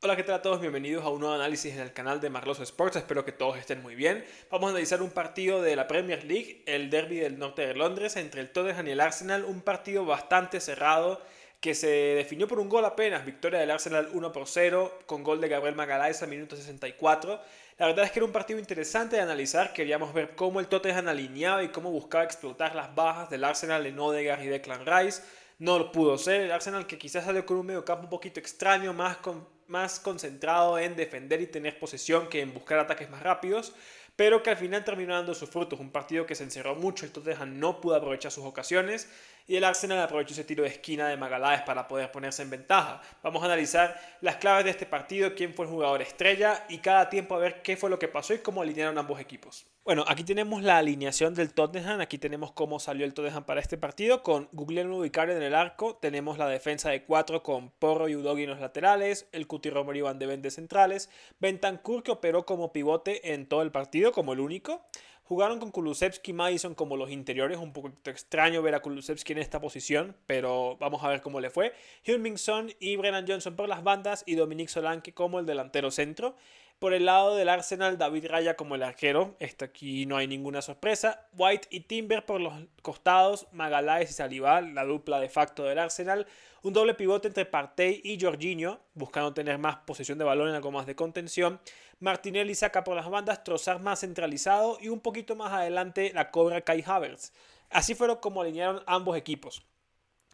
Hola, ¿qué tal a todos? Bienvenidos a un nuevo análisis en el canal de Marloso Sports. Espero que todos estén muy bien. Vamos a analizar un partido de la Premier League, el derby del norte de Londres, entre el Tottenham y el Arsenal. Un partido bastante cerrado que se definió por un gol apenas. Victoria del Arsenal 1-0 con gol de Gabriel Magalhaes al minuto 64. La verdad es que era un partido interesante de analizar. Queríamos ver cómo el Tottenham alineaba y cómo buscaba explotar las bajas del Arsenal en Odegaard y Declan Rice. No lo pudo ser. El Arsenal, que quizás salió con un mediocampo un poquito extraño, más concentrado en defender y tener posesión que en buscar ataques más rápidos, pero que al final terminó dando sus frutos. Un partido que se encerró mucho, el Tottenham no pudo aprovechar sus ocasiones y el Arsenal aprovechó ese tiro de esquina de Magalhaes para poder ponerse en ventaja. Vamos a analizar las claves de este partido, quién fue el jugador estrella y cada tiempo a ver qué fue lo que pasó y cómo alinearon ambos equipos. Bueno, aquí tenemos la alineación del Tottenham, aquí tenemos cómo salió el Tottenham para este partido, con Guglielmo Vicario en el arco, tenemos la defensa de 4 con Porro y Udogie en los laterales, el Cuti Romero y Van de Ven de centrales, Bentancur que operó como pivote en todo el partido, como el único. Jugaron con Kulusevski y Maddison como los interiores, un poco extraño ver a Kulusevski en esta posición, pero vamos a ver cómo le fue. Heung-min Son y Brennan Johnson por las bandas y Dominique Solanke como el delantero centro. Por el lado del Arsenal, David Raya como el arquero. Aquí no hay ninguna sorpresa. White y Timber por los costados. Magalhaes y Saliba, la dupla de facto del Arsenal. Un doble pivote entre Partey y Jorginho, buscando tener más posesión de balón en algo más de contención. Martinelli saca por las bandas, Trossard más centralizado y un poquito más adelante la cobra Kai Havertz. Así fueron como alinearon ambos equipos.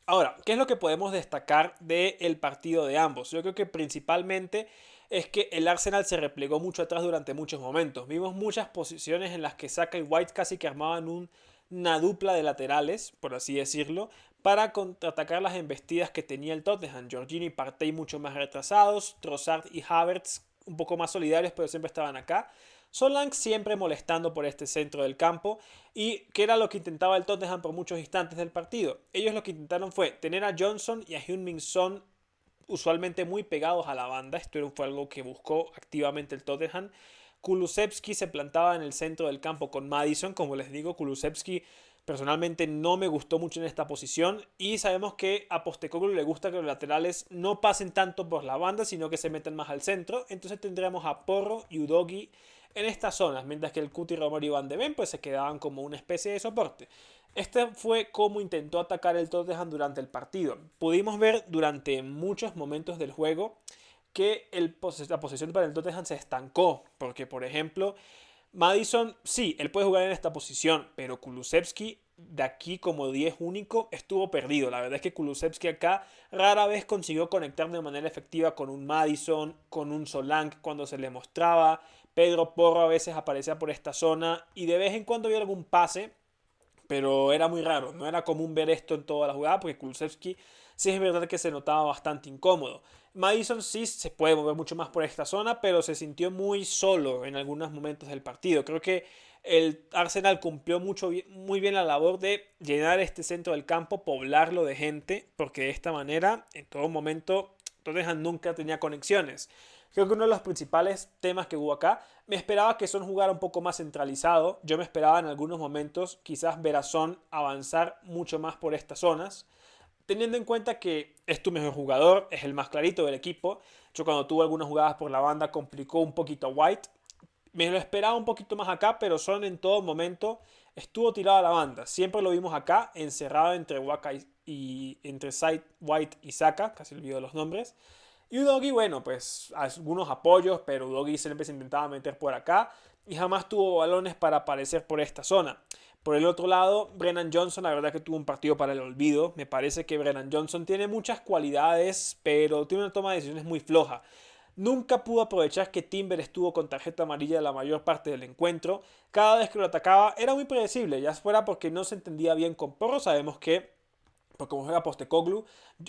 Ahora, ¿qué es lo que podemos destacar del partido de ambos? Yo creo que principalmente es que el Arsenal se replegó mucho atrás durante muchos momentos. Vimos muchas posiciones en las que Saka y White casi que armaban una dupla de laterales, por así decirlo, para contraatacar las embestidas que tenía el Tottenham. Jorginho y Partey mucho más retrasados, Trossard y Havertz un poco más solidarios, pero siempre estaban acá. Solanke siempre molestando por este centro del campo y que era lo que intentaba el Tottenham por muchos instantes del partido. Ellos lo que intentaron fue tener a Johnson y a Heung-min Son usualmente muy pegados a la banda. Esto fue algo que buscó activamente el Tottenham. Kulusevski se plantaba en el centro del campo con Maddison. Como les digo, Kulusevski personalmente no me gustó mucho en esta posición y sabemos que a Postecoglou le gusta que los laterales no pasen tanto por la banda, sino que se metan más al centro. Entonces tendremos a Porro y Udogie en estas zonas, mientras que el Cuti Romero y Van de Ven pues se quedaban como una especie de soporte. Este fue como intentó atacar el Tottenham durante el partido. Pudimos ver durante muchos momentos del juego que la posesión para el Tottenham se estancó, porque por ejemplo Maddison, sí, él puede jugar en esta posición, pero Kulusevski de aquí como 10 único estuvo perdido. La verdad es que Kulusevski acá rara vez consiguió conectar de manera efectiva con un Maddison, con un Solanke cuando se le mostraba. Pedro Porro a veces aparecía por esta zona y de vez en cuando había algún pase, pero era muy raro. No era común ver esto en toda la jugada porque Kulusevski sí es verdad que se notaba bastante incómodo. Maddison sí se puede mover mucho más por esta zona, pero se sintió muy solo en algunos momentos del partido. Creo que el Arsenal cumplió muy bien la labor de llenar este centro del campo, poblarlo de gente, porque de esta manera, en todo momento, Tottenham nunca tenía conexiones. Creo que uno de los principales temas que hubo acá, me esperaba que Son jugara un poco más centralizado. Yo me esperaba en algunos momentos quizás ver a Son avanzar mucho más por estas zonas, teniendo en cuenta que es tu mejor jugador, es el más clarito del equipo. Yo cuando tuvo algunas jugadas por la banda complicó un poquito a White. Me lo esperaba un poquito más acá, pero Son en todo momento estuvo tirado a la banda. Siempre lo vimos acá, encerrado entre Waka entre Side, White y Saka, casi olvido los nombres. Y Udogie, bueno, pues algunos apoyos, pero Udogie siempre se intentaba meter por acá y jamás tuvo balones para aparecer por esta zona. Por el otro lado, Brennan Johnson, la verdad que tuvo un partido para el olvido. Me parece que Brennan Johnson tiene muchas cualidades, pero tiene una toma de decisiones muy floja. Nunca pudo aprovechar que Timber estuvo con tarjeta amarilla la mayor parte del encuentro. Cada vez que lo atacaba era muy predecible, ya fuera porque no se entendía bien con Porro. Sabemos que porque como juega Postecoglou,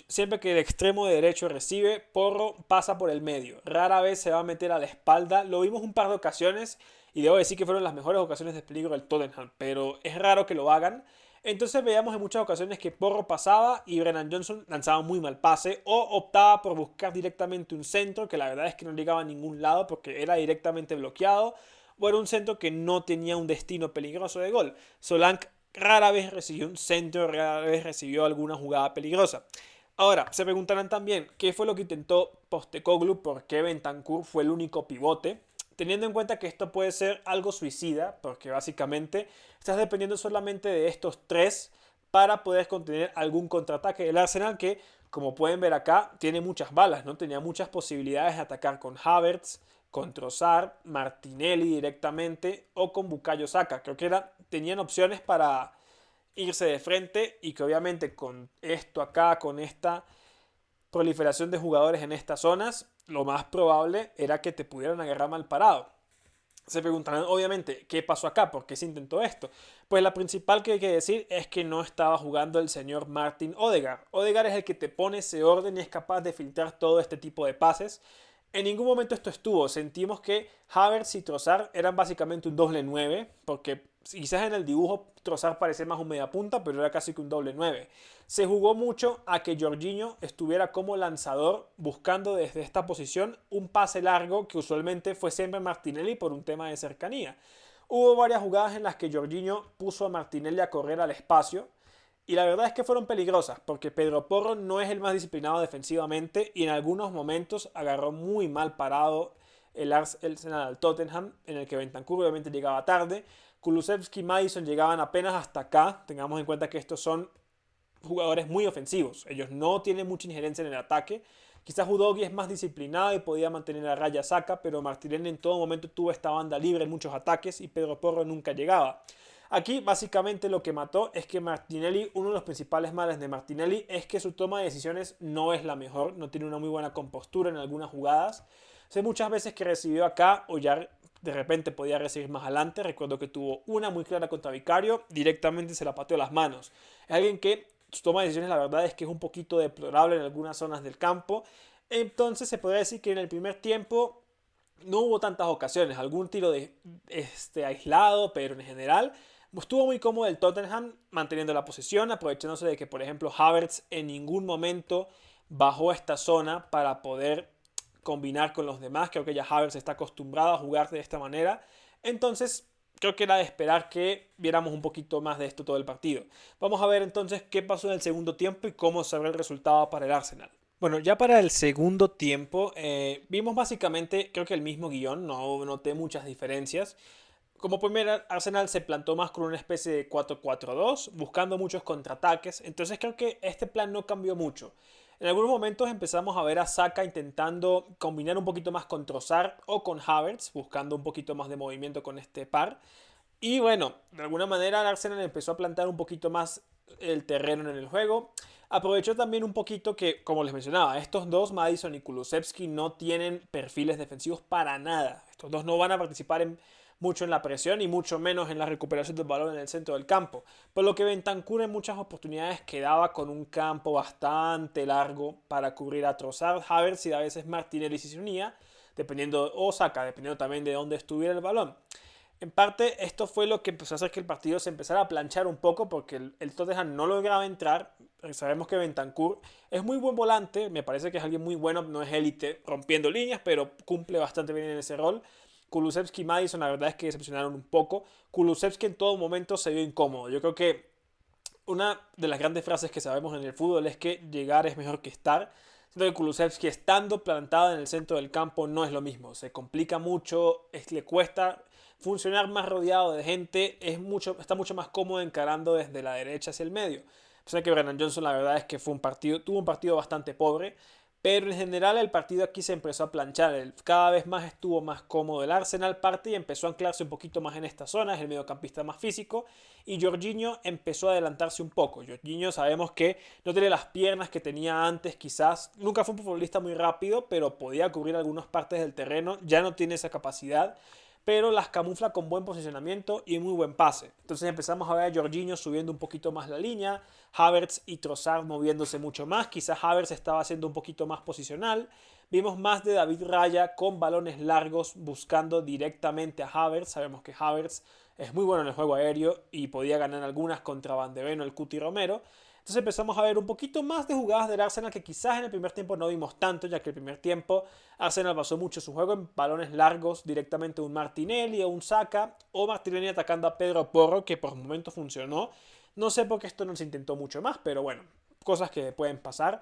siempre que el extremo de derecho recibe, Porro pasa por el medio. Rara vez se va a meter a la espalda. Lo vimos un par de ocasiones y debo decir que fueron las mejores ocasiones de peligro del Tottenham, pero es raro que lo hagan. Entonces veíamos en muchas ocasiones que Porro pasaba y Brennan Johnson lanzaba muy mal pase o optaba por buscar directamente un centro que la verdad es que no llegaba a ningún lado porque era directamente bloqueado o era un centro que no tenía un destino peligroso de gol. Solanke rara vez recibió un centro, rara vez recibió alguna jugada peligrosa. Ahora, se preguntarán también qué fue lo que intentó Postecoglou, por qué Bentancur fue el único pivote, teniendo en cuenta que esto puede ser algo suicida, porque básicamente estás dependiendo solamente de estos tres para poder contener algún contraataque del Arsenal que, como pueden ver acá, tiene muchas balas, ¿no? Tenía muchas posibilidades de atacar con Havertz, con Trossard, Martinelli directamente o con Bukayo Saka. Creo que tenían opciones para irse de frente y que obviamente con esto acá, con esta proliferación de jugadores en estas zonas, lo más probable era que te pudieran agarrar mal parado. Se preguntarán obviamente qué pasó acá, por qué se intentó esto. Pues la principal que hay que decir es que no estaba jugando el señor Martin Odegaard. Odegaard es el que te pone ese orden y es capaz de filtrar todo este tipo de pases. En ningún momento esto estuvo. Sentimos que Havertz y Trossard eran básicamente un doble 9, porque quizás en el dibujo Trossard parecía más un media punta, pero era casi que un doble 9. Se jugó mucho a que Jorginho estuviera como lanzador buscando desde esta posición un pase largo que usualmente fue siempre Martinelli por un tema de cercanía. Hubo varias jugadas en las que Jorginho puso a Martinelli a correr al espacio y la verdad es que fueron peligrosas porque Pedro Porro no es el más disciplinado defensivamente y en algunos momentos agarró muy mal parado el Arsenal al Tottenham, en el que Bentancur obviamente llegaba tarde. Kulusevski y Maddison llegaban apenas hasta acá. Tengamos en cuenta que estos son jugadores muy ofensivos. Ellos no tienen mucha injerencia en el ataque. Quizás Udogie es más disciplinado y podía mantener a raya Saka, pero Martinelli en todo momento tuvo esta banda libre en muchos ataques y Pedro Porro nunca llegaba. Aquí básicamente lo que mató es que Martinelli, uno de los principales males de Martinelli es que su toma de decisiones no es la mejor, no tiene una muy buena compostura en algunas jugadas. Sé muchas veces que recibió acá o ya de repente podía recibir más adelante. Recuerdo que tuvo una muy clara contra Vicario, directamente se la pateó las manos. Es alguien que su toma de decisiones la verdad es que es un poquito deplorable en algunas zonas del campo. Entonces se podría decir que en el primer tiempo no hubo tantas ocasiones, algún tiro aislado, pero en general estuvo muy cómodo el Tottenham manteniendo la posesión, aprovechándose de que, por ejemplo, Havertz en ningún momento bajó esta zona para poder combinar con los demás. Creo que ya Havertz está acostumbrado a jugar de esta manera. Entonces, creo que era de esperar que viéramos un poquito más de esto todo el partido. Vamos a ver entonces qué pasó en el segundo tiempo y cómo se ve el resultado para el Arsenal. Bueno, ya para el segundo tiempo vimos básicamente, creo que el mismo guión, no noté muchas diferencias. Como primer Arsenal se plantó más con una especie de 4-4-2, buscando muchos contraataques, entonces creo que este plan no cambió mucho. En algunos momentos empezamos a ver a Saka intentando combinar un poquito más con Trossard o con Havertz, buscando un poquito más de movimiento con este par. Y bueno, de alguna manera el Arsenal empezó a plantar un poquito más el terreno en el juego. Aprovechó también un poquito que, como les mencionaba, estos dos, Maddison y Kulusevski, no tienen perfiles defensivos para nada. Estos dos no van a participar mucho en la presión y mucho menos en la recuperación del balón en el centro del campo. Por lo que Bentancur en muchas oportunidades quedaba con un campo bastante largo para cubrir a Trossard, Havertz y a veces Martinelli si se unía, dependiendo, o Saka, dependiendo también de dónde estuviera el balón. En parte, esto fue lo que empezó a hacer que el partido se empezara a planchar un poco porque el Tottenham no lograba entrar. Sabemos que Bentancur es muy buen volante, me parece que es alguien muy bueno, no es élite rompiendo líneas, pero cumple bastante bien en ese rol. Kulusevski y Maddison, la verdad es que decepcionaron un poco. Kulusevski en todo momento se vio incómodo. Yo creo que una de las grandes frases que sabemos en el fútbol es que llegar es mejor que estar. Siento que Kulusevski estando plantado en el centro del campo no es lo mismo. Se complica mucho, le cuesta funcionar más rodeado de gente, está mucho más cómodo encarando desde la derecha hacia el medio. Sé que Brennan Johnson la verdad es que tuvo un partido bastante pobre, pero en general el partido aquí se empezó a planchar. Cada vez más estuvo más cómodo el Arsenal parte y empezó a anclarse un poquito más en esta zona, es el mediocampista más físico. Y Jorginho empezó a adelantarse un poco. Jorginho sabemos que no tiene las piernas que tenía antes quizás. Nunca fue un futbolista muy rápido, pero podía cubrir algunas partes del terreno. Ya no tiene esa capacidad, pero las camufla con buen posicionamiento y muy buen pase. Entonces empezamos a ver a Jorginho subiendo un poquito más la línea, Havertz y Trossard moviéndose mucho más, quizás Havertz estaba haciendo un poquito más posicional. Vimos más de David Raya con balones largos buscando directamente a Havertz. Sabemos que Havertz es muy bueno en el juego aéreo y podía ganar algunas contra Van de Ven o el Cuti Romero. Entonces empezamos a ver un poquito más de jugadas del Arsenal que quizás en el primer tiempo no vimos tanto, ya que el primer tiempo Arsenal basó mucho su juego en balones largos directamente a un Martinelli o un Saka, o Martinelli atacando a Pedro Porro, que por momentos funcionó. No sé por qué esto no se intentó mucho más, pero bueno, cosas que pueden pasar.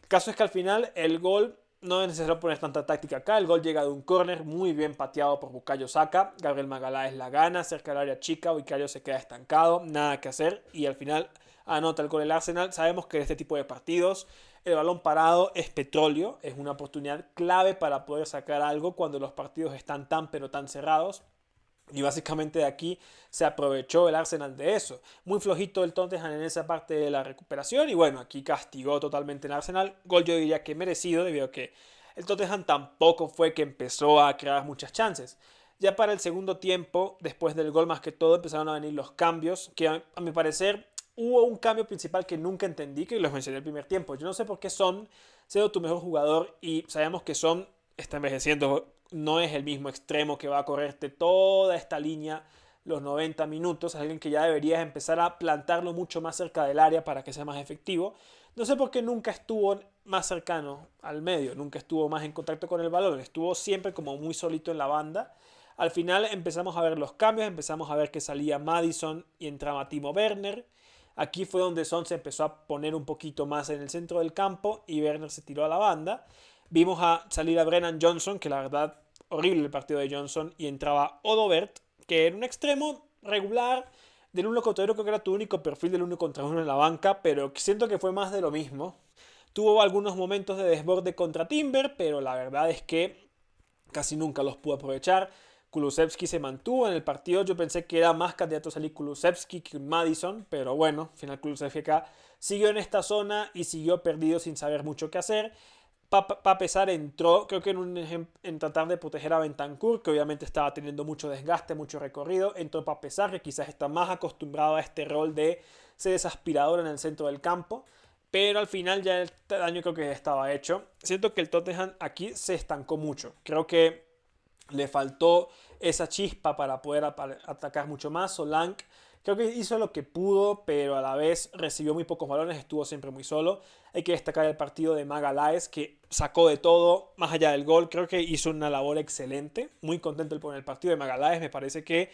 El caso es que al final el gol no es necesario poner tanta táctica acá. El gol llega de un córner muy bien pateado por Bukayo Saka. Gabriel Magalhães la gana cerca del área chica. Bukayo se queda estancado, nada que hacer. Y al final anota el gol el Arsenal. Sabemos que en este tipo de partidos el balón parado es petróleo. Es una oportunidad clave para poder sacar algo cuando los partidos están tan pero tan cerrados. Y básicamente de aquí se aprovechó el Arsenal de eso. Muy flojito el Tottenham en esa parte de la recuperación. Y bueno, aquí castigó totalmente el Arsenal. Gol yo diría que merecido, debido a que el Tottenham tampoco fue que empezó a crear muchas chances. Ya para el segundo tiempo, después del gol más que todo, empezaron a venir los cambios. Que a mi parecer hubo un cambio principal que nunca entendí, que los mencioné el primer tiempo. Yo no sé por qué Son, siendo tu mejor jugador, y sabemos que Son está envejeciendo, no es el mismo extremo que va a correrte toda esta línea los 90 minutos, alguien que ya deberías empezar a plantarlo mucho más cerca del área para que sea más efectivo. No sé por qué nunca estuvo más cercano al medio, nunca estuvo más en contacto con el balón, estuvo siempre como muy solito en la banda. Al final empezamos a ver los cambios, empezamos a ver que salía Maddison y entraba Timo Werner. Aquí fue donde Son se empezó a poner un poquito más en el centro del campo y Werner se tiró a la banda. Vimos a salir a Brennan Johnson, que la verdad, horrible el partido de Johnson, y entraba Odobert, que era un extremo regular, del 1 contra 1, creo que era tu único perfil del 1 contra 1 en la banca, pero siento que fue más de lo mismo. Tuvo algunos momentos de desborde contra Timber, pero la verdad es que casi nunca los pudo aprovechar. Kulusevski se mantuvo en el partido. Yo pensé que era más candidato a salir Kulusevski que Maddison, pero bueno, al final Kulusevski acá siguió en esta zona y siguió perdido sin saber mucho qué hacer. Pesar entró, creo que en tratar de proteger a Bentancur, que obviamente estaba teniendo mucho desgaste, mucho recorrido. Entró Pesar, que quizás está más acostumbrado a este rol de ser esa aspiradora en el centro del campo. Pero al final ya el daño creo que estaba hecho. Siento que el Tottenham aquí se estancó mucho. Creo que le faltó esa chispa para poder atacar mucho más. Solanke creo que hizo lo que pudo, pero a la vez recibió muy pocos balones, estuvo siempre muy solo. Hay que destacar el partido de Magalhães, que sacó de todo, más allá del gol. Creo que hizo una labor excelente. Muy contento por el partido de Magalhães. Me parece que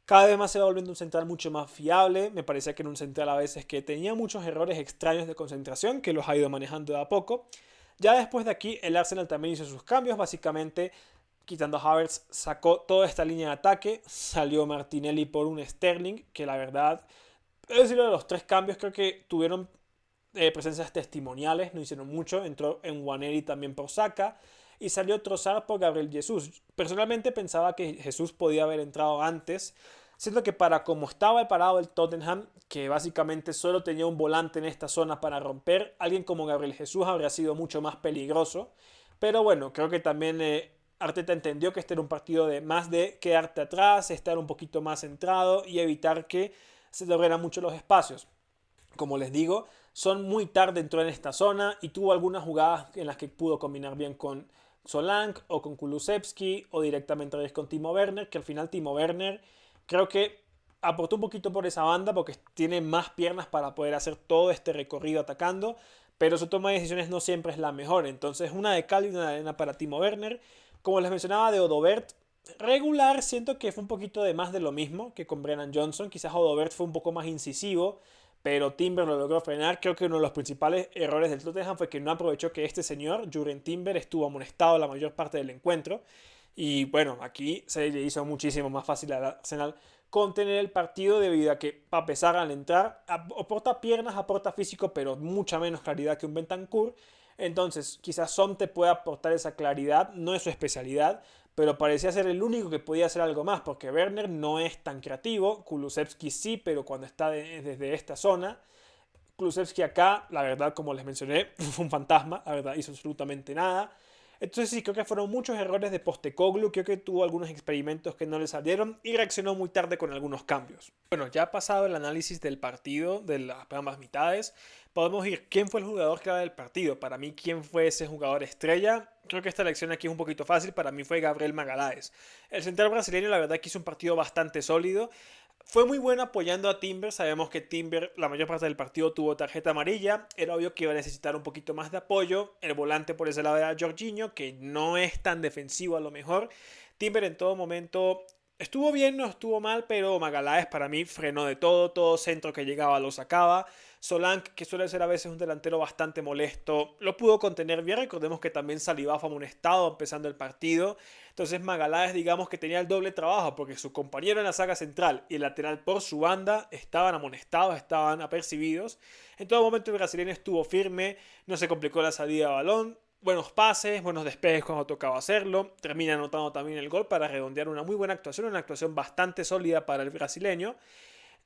cada vez más se va volviendo un central mucho más fiable. Me parece que era un central a veces que tenía muchos errores extraños de concentración, que los ha ido manejando de a poco. Ya después de aquí, el Arsenal también hizo sus cambios. Básicamente, quitando a Havertz, sacó toda esta línea de ataque. Salió Martinelli por un Sterling, que la verdad, es decir, de los tres cambios creo que tuvieron presencias testimoniales, no hicieron mucho. Entró en Nwaneri también por Saka y salió Trossard por Gabriel Jesús. Personalmente pensaba que Jesús podía haber entrado antes. Siento que para como estaba parado el Tottenham, que básicamente solo tenía un volante en esta zona para romper, alguien como Gabriel Jesús habría sido mucho más peligroso. Pero bueno, creo que también Arteta entendió que este era un partido de más de quedarte atrás, estar un poquito más centrado y evitar que se te abrieran mucho los espacios. Como les digo, Son muy tarde entró en esta zona y tuvo algunas jugadas en las que pudo combinar bien con Solanke o con Kulusevski o directamente con Timo Werner, que al final Timo Werner creo que aportó un poquito por esa banda porque tiene más piernas para poder hacer todo este recorrido atacando, pero su toma de decisiones no siempre es la mejor. Entonces, una de cal y una de arena para Timo Werner. Como les mencionaba de Odobert, regular, siento que fue un poquito de más de lo mismo que con Brennan Johnson. Quizás Odobert fue un poco más incisivo, pero Timber lo logró frenar. Creo que uno de los principales errores del Tottenham fue que no aprovechó que este señor, Jurgen Timber, estuvo amonestado la mayor parte del encuentro. Y bueno, aquí se le hizo muchísimo más fácil al Arsenal contener el partido debido a que a pesar al entrar aporta piernas, aporta físico, pero mucha menos claridad que un Bentancur. Entonces quizás Son te pueda aportar esa claridad, no es su especialidad, pero parecía ser el único que podía hacer algo más, porque Werner no es tan creativo, Kulusevski sí, pero cuando está desde esta zona. Kulusevski acá, la verdad, como les mencioné, fue un fantasma, la verdad, hizo absolutamente nada. Entonces sí, creo que fueron muchos errores de Postecoglou, creo que tuvo algunos experimentos que no le salieron y reaccionó muy tarde con algunos cambios. Bueno, ya pasado el análisis del partido, de las ambas mitades, podemos ir quién fue el jugador clave del partido. Para mí, quién fue ese jugador estrella. Creo que esta elección aquí es un poquito fácil, para mí fue Gabriel Magalhães. El central brasileño la verdad que hizo un partido bastante sólido. Fue muy bueno apoyando a Timber. Sabemos que Timber la mayor parte del partido tuvo tarjeta amarilla. Era obvio que iba a necesitar un poquito más de apoyo. El volante por ese lado era Jorginho, que no es tan defensivo a lo mejor. Timber en todo momento estuvo bien, no estuvo mal, pero Magalhães para mí frenó de todo. Todo centro que llegaba lo sacaba. Solanke, que suele ser a veces un delantero bastante molesto, lo pudo contener bien. Recordemos que también Saliba fue amonestado empezando el partido. Entonces Magaláes, digamos que tenía el doble trabajo, porque su compañero en la saga central y el lateral por su banda estaban amonestados, estaban apercibidos. En todo momento el brasileño estuvo firme, no se complicó la salida de balón. Buenos pases, buenos despejes cuando tocaba hacerlo. Termina anotando también el gol para redondear una muy buena actuación, una actuación bastante sólida para el brasileño.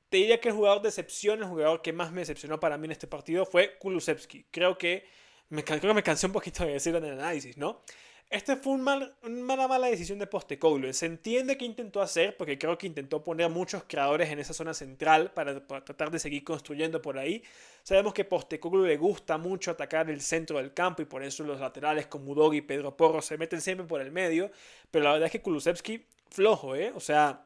Te diría que el jugador de excepción, el jugador que más me decepcionó para mí en este partido fue Kulusevski. Creo que me cansé un poquito de decirlo en el análisis, ¿no? Este fue una mala decisión de Postecoglou. Se entiende que intentó hacer, porque creo que intentó poner muchos creadores en esa zona central para tratar de seguir construyendo por ahí. Sabemos que Postecoglou le gusta mucho atacar el centro del campo y por eso los laterales como Udogi y Pedro Porro se meten siempre por el medio. Pero la verdad es que Kulusevski, flojo, ¿eh? O sea,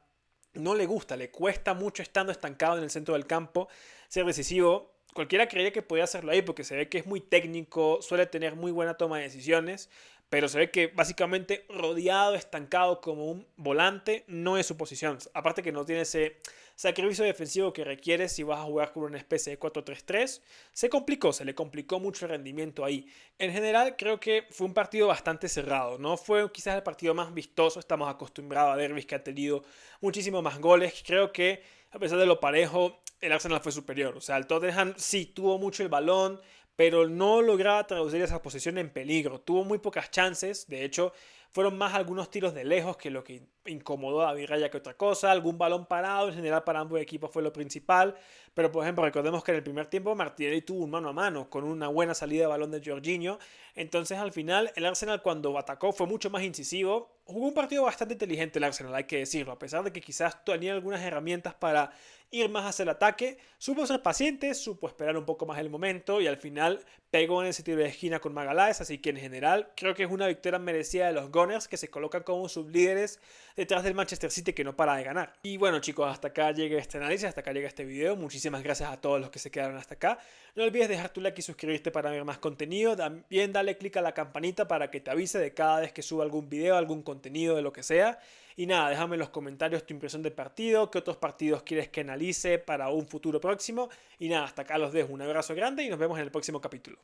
no le gusta, le cuesta mucho estando estancado en el centro del campo ser decisivo. Cualquiera creería que podía hacerlo ahí porque se ve que es muy técnico, suele tener muy buena toma de decisiones, pero se ve que básicamente rodeado, estancado como un volante, no es su posición. Aparte que no tiene ese sacrificio defensivo que requiere si vas a jugar con una especie de 4-3-3. Se le complicó mucho el rendimiento ahí. En general creo que fue un partido bastante cerrado, no fue quizás el partido más vistoso, estamos acostumbrados a derbis que ha tenido muchísimo más goles. Creo que a pesar de lo parejo, el Arsenal fue superior. O sea, el Tottenham sí tuvo mucho el balón, pero no lograba traducir esa posesión en peligro. Tuvo muy pocas chances. De hecho, fueron más algunos tiros de lejos que lo que incomodó a David Raya que otra cosa. Algún balón parado en general para ambos equipos fue lo principal. Pero, por ejemplo, recordemos que en el primer tiempo Martinelli tuvo un mano a mano con una buena salida de balón de Jorginho. Entonces, al final, el Arsenal cuando atacó fue mucho más incisivo. Jugó un partido bastante inteligente el Arsenal, hay que decirlo. A pesar de que quizás tenía algunas herramientas para ir más hacia el ataque, supo ser paciente, supo esperar un poco más el momento y al final pegó en ese tiro de esquina con Magaláes. Así que en general creo que es una victoria merecida de los Gunners, que se colocan como sublíderes detrás del Manchester City, que no para de ganar. Y bueno, chicos, hasta acá llega este análisis, hasta acá llega este video. Muchísimas gracias a todos los que se quedaron hasta acá. No olvides dejar tu like y suscribirte para ver más contenido. También dale click a la campanita para que te avise de cada vez que suba algún video, algún contenido de lo que sea. Y nada, déjame en los comentarios tu impresión del partido, qué otros partidos quieres que analice para un futuro próximo. Y nada, hasta acá los dejo. Un abrazo grande y nos vemos en el próximo capítulo.